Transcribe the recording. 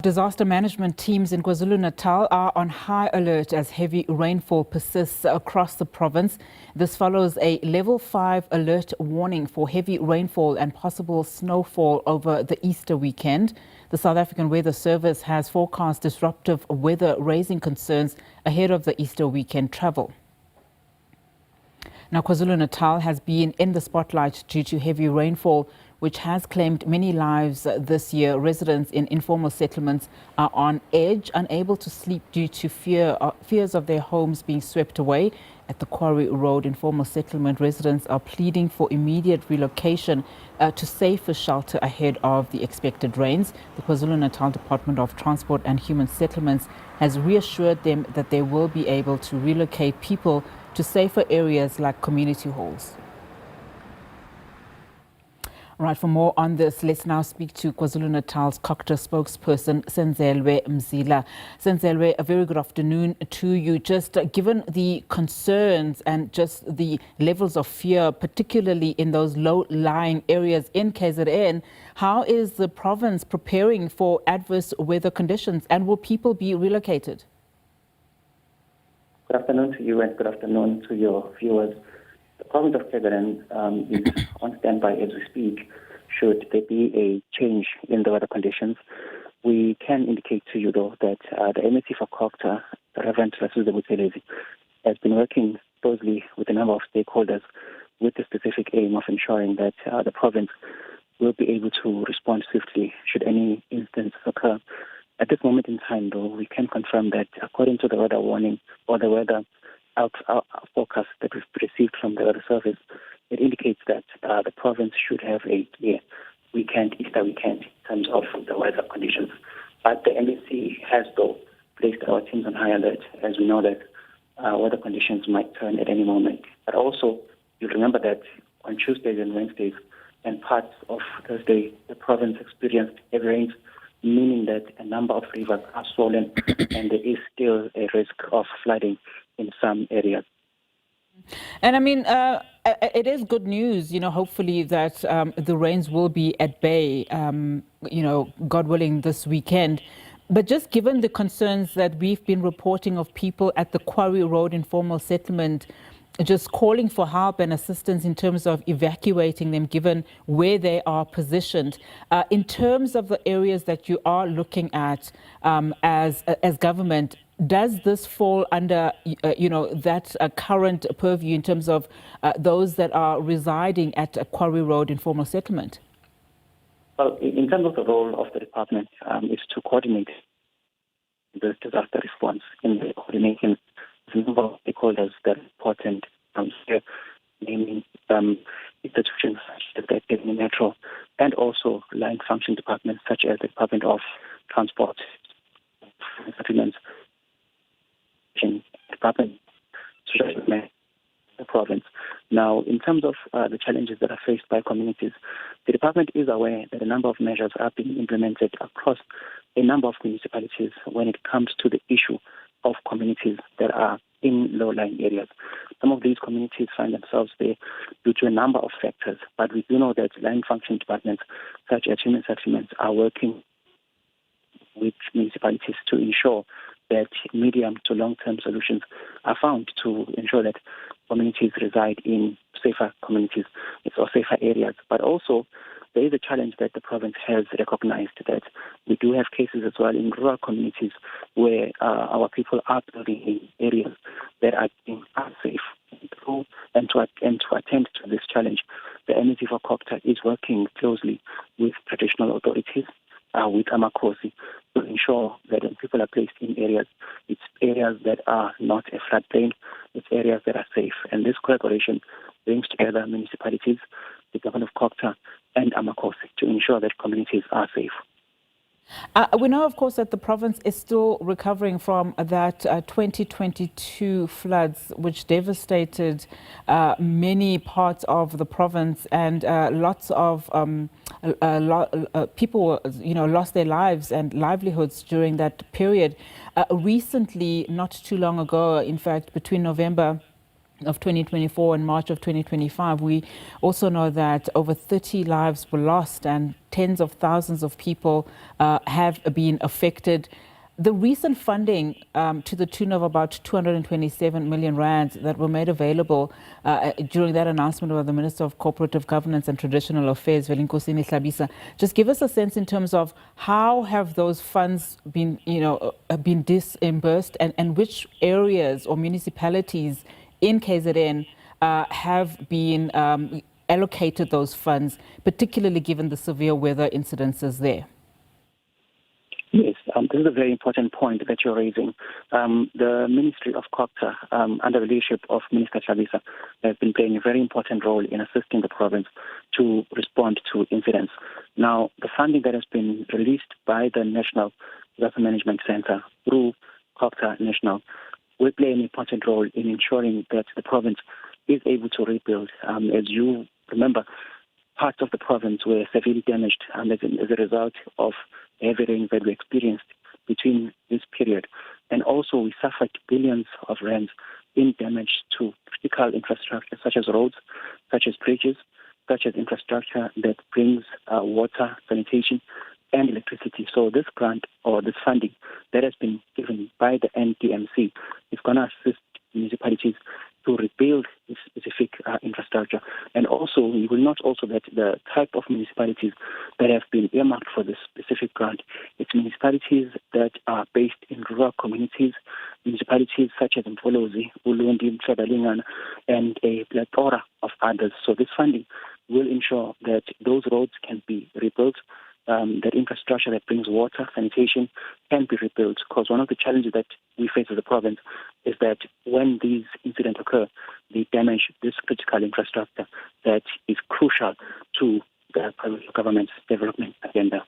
Disaster management teams in KwaZulu-Natal are on high alert as heavy rainfall persists across the province. This follows a level 5 alert warning for heavy rainfall and possible snowfall over the Easter weekend. The South African Weather Service has forecast disruptive weather, raising concerns ahead of the Easter weekend travel. Now, KwaZulu-Natal has been in the spotlight due to heavy rainfall, which has claimed many lives this year. Residents in informal settlements are on edge, unable to sleep due to fears of their homes being swept away. At the Quarry Road informal settlement, residents are pleading for immediate relocation to safer shelter ahead of the expected rains. The KwaZulu-Natal Department of Transport and Human Settlements has reassured them that they will be able to relocate people to safer areas like community halls. Right, for more on this, let's now speak to KwaZulu-Natal's COGTA spokesperson, Senzelwe Mzila. Senzelwe, a very good afternoon to you. Just given the concerns and just the levels of fear, particularly in those low-lying areas in KZN, how is the province preparing for adverse weather conditions, and will people be relocated? Good afternoon to you and good afternoon to your viewers. The province of KZN is on standby as we speak. Should there be a change in the weather conditions, we can indicate to you, though, that the MEC for COGTA, Reverend Senzelwe Mzila, has been working closely with a number of stakeholders with the specific aim of ensuring that the province will be able to respond swiftly should any instance occur. At this moment in time, though, we can confirm that according to the weather warning or the weather forecast that we've received from the Weather Service, it indicates that the province should have a clear Easter weekend in terms of the weather conditions. But the NBC has, though, placed our teams on high alert, as we know that weather conditions might turn at any moment. But also, you'll remember that on Tuesdays and Wednesdays and parts of Thursday, the province experienced heavy rains, meaning that a number of rivers are swollen and there is still a risk of flooding in some areas. And I mean, it is good news, hopefully that the rains will be at bay, God willing, this weekend. But just given the concerns that we've been reporting of people at the Quarry Road informal settlement, just calling for help and assistance in terms of evacuating them, given where they are positioned. In terms of the areas that you are looking at as government, does this fall under, that current purview in terms of those that are residing at a Quarry Road informal settlement? Well, in terms of the role of the department, is to coordinate the disaster response in the coordination of a number of stakeholders that are important here, namely institutions such as the KZN Metro and also line function departments such as the Department of Transport, Settlements, Department of the province. Now, in terms of the challenges that are faced by communities, the department is aware that a number of measures are being implemented across a number of municipalities when it comes to the issue of communities that are in low-lying areas. Some of these communities find themselves there due to a number of factors, but we do know that line function departments such as human settlements are working with municipalities to ensure that medium to long-term solutions are found to ensure that communities reside in safer communities or safer areas. But also, there is a challenge that the province has recognized that we do have cases as well in rural communities where our people are building in areas that are being unsafe. And to attend to this challenge, the MEC for COGTA is working closely with traditional authorities, with Amakosi, to ensure that when people are placed in areas, it's areas that are not a floodplain, it's areas that are safe. And this collaboration brings together municipalities, the government of COGTA, and Amakosi to ensure that communities are safe. We know, of course, that the province is still recovering from that 2022 floods, which devastated many parts of the province, and lots of people, lost their lives and livelihoods during that period. Recently, not too long ago, in fact, between November of 2024 and March of 2025, we also know that over 30 lives were lost and tens of thousands of people have been affected. The recent funding to the tune of about 227 million rands that were made available during that announcement by the Minister of Cooperative Governance and Traditional Affairs, Velinkosini Hlabisa. Just give us a sense in terms of how have those funds been, been disbursed, and which areas or municipalities in KZN have been allocated those funds, particularly given the severe weather incidences there? Yes, this is a very important point that you're raising. The Ministry of COGTA, under the leadership of Minister Hlabisa, has been playing a very important role in assisting the province to respond to incidents. Now, the funding that has been released by the National Disaster Management Center through COGTA National will play an important role in ensuring that the province is able to rebuild. As you remember, parts of the province were severely damaged as a result of heavy rain that we experienced between this period. And also we suffered billions of rands in damage to critical infrastructure such as roads, such as bridges, such as infrastructure that brings water, sanitation, and electricity. So this grant or this funding that has been given by the NDMC is going to assist municipalities to rebuild this specific infrastructure. And also, we will note also that the type of municipalities that have been earmarked for this specific grant, it's municipalities that are based in rural communities, municipalities such as Mfolozi, Ulundi, Mshadalingana, and a plethora of others. So this funding will ensure that those roads can be rebuilt, that infrastructure that brings water, sanitation can be rebuilt. Because one of the challenges that we face as a province is that when these incidents occur, they damage this critical infrastructure that is crucial to the provincial government's development agenda.